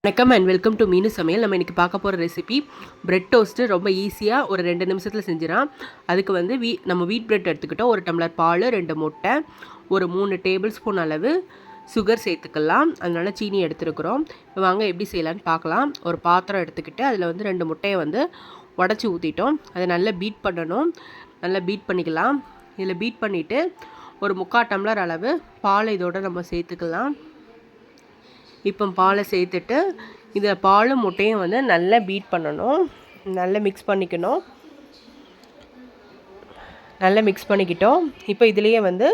வணக்கம் and welcome to மீனு சமையல். நம்ம இன்றைக்கி பார்க்க போகிற ரெசிபி பிரெட் டோஸ்ட்டு. ரொம்ப ஈஸியாக ஒரு 2 நிமிஷத்தில் செஞ்சிடலாம். அதுக்கு வந்து நம்ம வீட் பிரெட் எடுத்துக்கிட்டோம். 1 டம்ளர் பால், 2 முட்டை, ஒரு 3 டேபிள் ஸ்பூன் அளவு சுகர் சேர்த்துக்கலாம். அதனால சீனி எடுத்துருக்குறோம். இப்போ வாங்க எப்படி செய்யலான்னு பார்க்கலாம். ஒரு பாத்திரம் எடுத்துக்கிட்டு அதில் வந்து 2 முட்டையை வந்து உடச்சி ஊற்றிட்டோம். அதை நல்லா பீட் பண்ணணும். நல்லா பீட் பண்ணிக்கலாம். இதில் பீட் பண்ணிவிட்டு ஒரு 3/4 டம்ளர் அளவு பால் இதோடு நம்ம சேர்த்துக்கலாம். இப்போ பாலை சேர்த்துட்டு இதில் பாலும் முட்டையும் வந்து நல்லா பீட் பண்ணணும். நல்லா மிக்ஸ் பண்ணிக்கணும். நல்லா மிக்ஸ் பண்ணிக்கிட்டோம். இப்போ இதுலேயே வந்து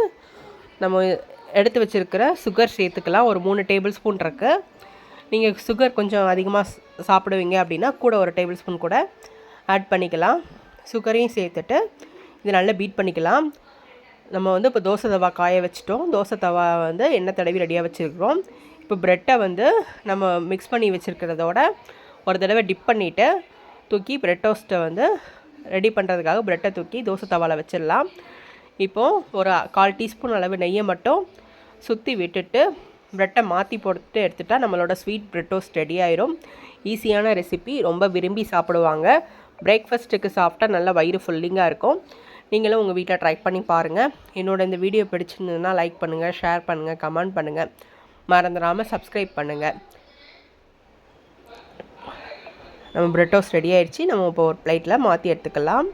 நம்ம எடுத்து வச்சுருக்கிற சுகர் சேர்த்துக்கலாம். ஒரு 3 டேபிள் ஸ்பூன் இருக்குது. நீங்கள் சுகர் கொஞ்சம் அதிகமாக சாப்பிடுவீங்க அப்படின்னா கூட ஒரு டேபிள் ஸ்பூன் கூட ஆட் பண்ணிக்கலாம். சுகரையும் சேர்த்துட்டு இது நல்லா பீட் பண்ணிக்கலாம். நம்ம வந்து இப்போ தோசை தவா காய வச்சுட்டோம். தோசை தவா வந்து எண்ணெய் தடவி ரெடியாக வச்சுருக்கிறோம். இப்போ ப்ரெட்டை வந்து நம்ம மிக்ஸ் பண்ணி வச்சுருக்கிறதோட ஒரு தடவை டிப் பண்ணிவிட்டு தூக்கி ப்ரெட் டோஸ்ட்டை வந்து ரெடி பண்ணுறதுக்காக ப்ரெட்டை தூக்கி தோசை தவாவில் வச்சிடலாம். இப்போது ஒரு 1/4 டீஸ்பூன் அளவு நெய்யை மட்டும் சுற்றி விட்டுட்டு ப்ரெட்டை மாற்றி போட்டு எடுத்துட்டால் நம்மளோட ஸ்வீட் ப்ரெட் டோஸ்ட் ரெடி ஆயிரும். ஈஸியான ரெசிபி, ரொம்ப விரும்பி சாப்பிடுவாங்க. பிரேக்ஃபாஸ்ட்டுக்கு சாப்பிட்டா நல்லா வயிறு ஃபுல்லிங்காக இருக்கும். நீங்களும் உங்கள் வீட்டில் ட்ரை பண்ணி பாருங்கள். என்னோட இந்த வீடியோ பிடிச்சிருந்ததுன்னா லைக் பண்ணுங்கள், ஷேர் பண்ணுங்கள், கமெண்ட் பண்ணுங்கள். மறந்துடாமல் சப்ஸ்கிரைப் பண்ணுங்கள். நம்ம பிரெட் டோஸ்ட் ரெடி ஆயிடுச்சு. நம்ம இப்போ ஒரு பிளேட்டில் மாற்றி எடுத்துக்கலாம்.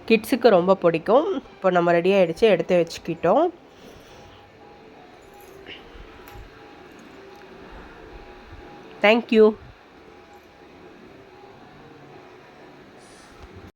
கிட்ஸுக்கு ரொம்ப பிடிக்கும். இப்போ நம்ம ரெடி ஆகிடுச்சு, எடுத்து வச்சுக்கிட்டோம். தேங்க்யூ.